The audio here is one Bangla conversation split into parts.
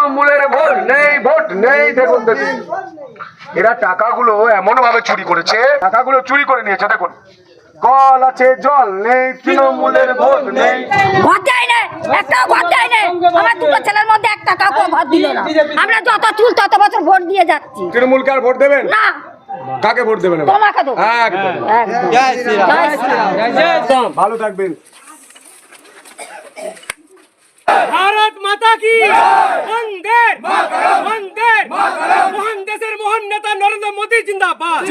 তৃণমূলের ভোট নেই দেখুন দেখুন এরা টাকাগুলো এমন ভাবে চুরি করেছে, টাকাগুলো চুরি করে নিয়েছে। দেখুন কল আছে জল নেই, তৃণমূলের ভোট নেই। ঘর দেয় না, একটাও ঘর দেয় না। আমার দুটো ছেলের মধ্যে একটা কাউকে ঘর দিল না। আমরা যত চুল তত বছর ভোট দিয়ে যাচ্ছি। তৃণমূলকে আর ভোট দেবেন না, কাকে ভোট দেবেন? তোমাকে দেবো। একদম। জয় শ্রীরাম। ভালো থাকবেন। भारत माता की वंदे वंदे মহান দেশের মহান নেতা নরেন্দ্র মোদী জিন্দাবাদ।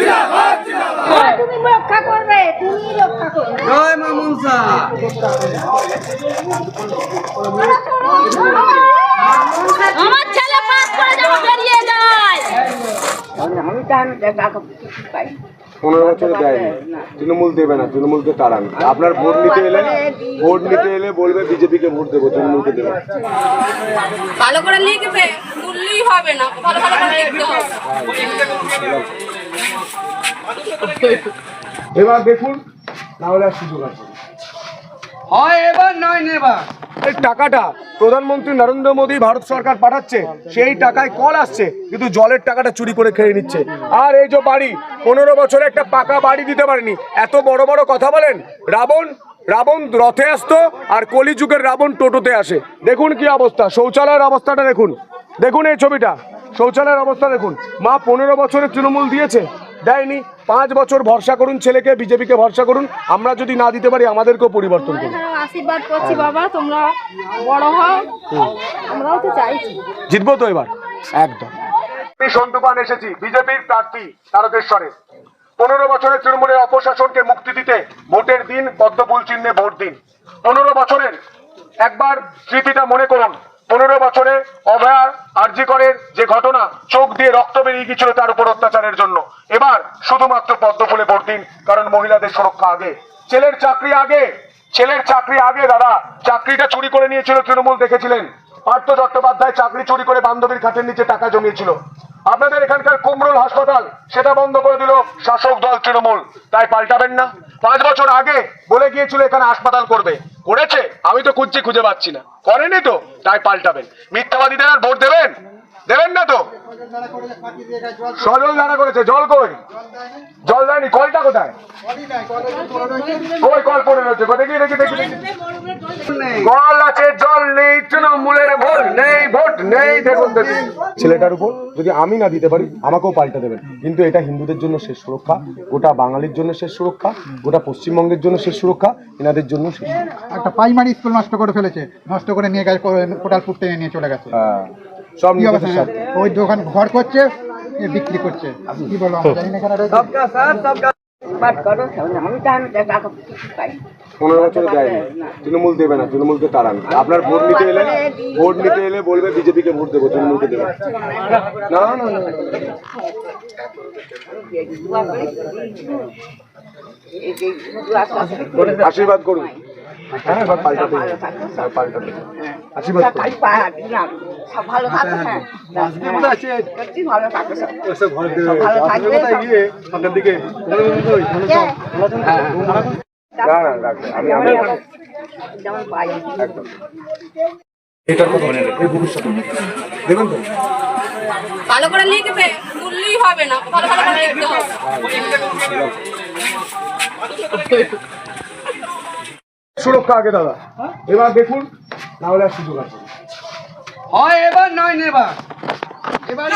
তুমি রক্ষা করবে, তুমি রক্ষা করবে। জয় মা মনসা। আমার ছেলে পাস করে যাবে, বেরিয়ে যায়। আমি টাকা পাই। 15 বছরে দেয়নি, তৃণমূল দেবে না, তৃণমূলকে তাড়ান। আপনার ভোট নিতে এলে বলবে বিজেপিকে ভোট দেবো, তৃণমূলকে দেবে। ভালো করে লিখবে, তুললেই হবে না, ভালো ভালো করে লিখতে হবে। এবার দেখুন, না হলে আর সুযোগ আছে। হয় এবার নয় নেবার। এই টাকাটা প্রধানমন্ত্রী নরেন্দ্র মোদী ভারত সরকার পাঠাচ্ছে, সেই টাকায় কল আসছে, কিন্তু জলের টাকাটা চুরি করে খেয়ে নিচ্ছে। আর এই যে বাড়ি, 15 বছরে একটা পাকা বাড়ি দিতে পারেনি। এত বড় বড় কথা বলেন। রাবণ রথে আসতো, আর কলিযুগের রাবণ টোটোতে আসে। দেখুন কি অবস্থা, শৌচালয়ের অবস্থাটা দেখুন। দেখুন এই ছবিটা, শৌচালয়ের অবস্থা দেখুন। মা 15 বছরে তৃণমূল দিয়েছে, দেয়নি। 5 বছর ভরসা করুন ছেলেকে, বিজেপিকে ভরসা করুন। আমরা যদি না দিতে পারি আমাদেরকেও পরিবর্তন করুন। আশীর্বাদ করছি বাবা, তোমরা বড় হও, আমরাও তো চাইছি। জিতবো তো এবার একদম। সন্তুপান এসেছি, বিজেপির প্রার্থী তারকেশ্বরে। 15 বছরের তৃণমূলের অপশাসনকে মুক্তি দিতে ভোটের দিন পদ্মফুল চিহ্নে ভোট দিন। 15 বছরের একবার স্মৃতিটা মনে করুন। 15 বছরে অভয়ার আরজি করের যে ঘটনা, চোখ দিয়ে রক্ত বেরিয়ে গিয়েছিল তার উপর অত্যাচারের জন্য। এবার শুধুমাত্র পদ্মফুলে ভোট দিন, কারণ মহিলাদের সুরক্ষা আগে, ছেলের চাকরি আগে। দাদা, চাকরিটা চুরি করে নিয়েছিল তৃণমূল, দেখেছিলেন। পার্থ চট্টোপাধ্যায় চাকরি চুরি করে বান্ধবীর খাটের নিচে টাকা জমিয়েছিল। আপনাদের এখানকার কুমরুল হাসপাতাল, সেটা বন্ধ করে দিল শাসক দল তৃণমূল। তাই পাল্টাবেন না? 5 বছর আগে বলে গিয়েছিল এখানে হাসপাতাল করবে, করেছে? আমি তো খুঁজে পাচ্ছি না, করেনি তো। তাই পাল্টাবেন। মিথ্যাবাদীদের আর ভোট দেবেন না তো। সজল দাঁড়া করেছে, জল কই? জল দেয়নি। কলটা কোথায়? কল পড়ে রয়েছে, দেখি। কল আছে জল নেই, তৃণমূলের ভোট নেই দেখুন দেখুন। ছেলেটার উপর যদি আমি না দিতে পারি, আমাকেও পাল্টে দেবেন। কিন্তু এটা হিন্দুদের জন্য শেষ সুরক্ষা, গোটা বাঙালির জন্য শেষ সুরক্ষা, গোটা পশ্চিমবঙ্গের জন্য শেষ সুরক্ষা, এনাদের জন্য শেষ সুরক্ষা। একটা প্রাইমারি স্কুল নষ্ট করে ফেলেছে, নষ্ট করে নিয়ে গেছে, কোটালপুর থেকে নিয়ে চলে গেছে। হ্যাঁ, সব নিজেদের স্বার্থে। ওই দোকান ঘর করছে, বিক্রি করছে। কি বলবো, জানি না কেন। 15 বছরে দেয়নি, তৃণমূল দেবে না, তৃণমূলকে তাড়ান। আপনার ভোট নিতে এলে বলবে বিজেপিকে ভোট দেবো, তৃণমূলকে দেবে না। আশীর্বাদ করুন। হ্যাঁ, পাল্টাতে আশীর্বাদ করুন। ভালো থাকো, ভালো করে লিখবে, তুললেই হবে না, ভালো ভালো করে লিখতে হবে। সুরক্ষা আগে দাদা। এবার দেখুন, না হলে আর সুযোগ আছে। হয় এবার নয় নেবার। এবার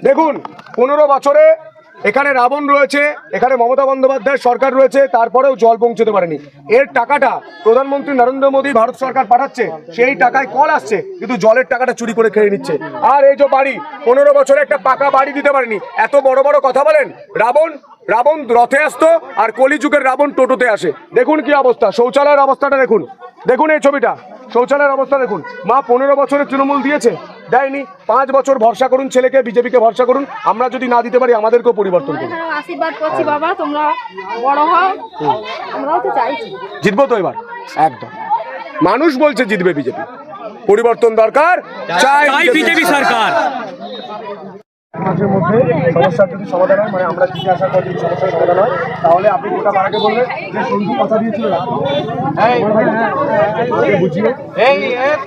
দেখুন, 15 বছরে এখানে রাবণ রয়েছে, এখানে মমতা বন্দ্যোপাধ্যায়ের সরকার রয়েছে, তারপরেও জল পৌঁছতে পারেনি। এর টাকাটা প্রধানমন্ত্রী নরেন্দ্র মোদী ভারত সরকার পাঠাচ্ছে, সেই টাকায় কল আসছে, কিন্তু জলের টাকাটা চুরি করে খেয়ে নিচ্ছে। আর এই যে বাড়ি, 15 বছরে একটা পাকা বাড়ি দিতে পারেনি। এত বড় বড় কথা বলেন। রাবণ রথে আসতো, আর কলিযুগের রাবণ টোটোতে আসে। দেখুন কি অবস্থা, শৌচালয়ের অবস্থাটা দেখুন। দেখুন এই ছবিটা, শৌচালয়ের অবস্থা দেখুন। মা 15 বছরে তৃণমূল দিয়েছে, দেয়নি। 5 বছর ভরসা করুন ছেলেকে, বিজেপিকে ভরসা করুন। আমরা যদি না দিতে পারি আমাদেরকেও পরিবর্তন করুন। আশীর্বাদ করছি বাবা, তোমরা বড় হও, আমরাও তো চাইছি। জিতবো তো এবার একদম। মানুষ বলছে জিতবে বিজেপি, পরিবর্তন দরকার, চাই বিজেপি সরকার। মাসের মধ্যে সমস্যার যদি সমাধান হয়, মানে আমরা কি আশা করি যদি সমস্যার সমাধান হয়, তাহলে আপনি গোটা পাড়াকে বলবেন যে সন্ধু কথা দিয়েছিল বুঝিয়ে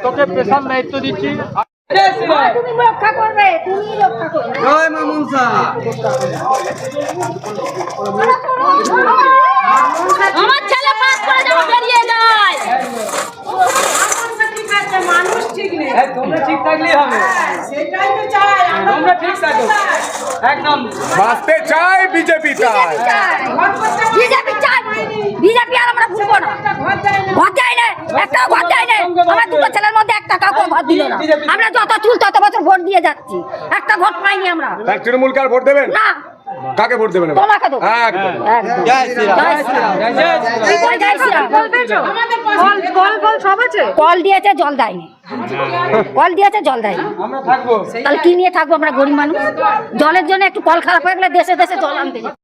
তোকে স্পেশাল দায়িত্ব দিচ্ছি। তুমি রক্ষা করবে, তুমি রক্ষা করবে। জয় মা মনসা। আমার ছেলে পাস করে যাওয়া বেরিয়ে যায়। মানুষ ঠিক নেই, তোমরা ঠিক থাকলেই হবে, সেটাই তো চাই আমরা। তোমরা ঠিক থাকো একদম। বাঁচতে চাই বিজেপি চাই। বিজেপি চাই, বিজেপি আর আমরা ভুলবো না। ঘর দেয় না, একটাও ঘর দেয় না। আমার দুটো ছেলের মধ্যে একটা কাউকে ঘর দিল না। আমরা যত চুল তত বছর ভোট দিয়ে যাচ্ছি, একটা ভোট পাইনি আমরা। তাই তৃণমূলকে আর ভোট দেবেন? না, কাকে ভোট দেবেন এবার? তোমাকে দেবো। একদম। একদম। জয় শ্রীরাম। জয় শ্রীরাম। জয় জয় শ্রীরাম। কল দিয়েছে, জল দেয়নি। কল দিয়েছে, জল দেয়নি। আমরা থাকবো। তাহলে কি নিয়ে থাকবো আমরা গরিব মানুষ? জলের জন্য একটু কল খারাপ হয়ে গেলে দেশে দেশে জল আনতে যাই।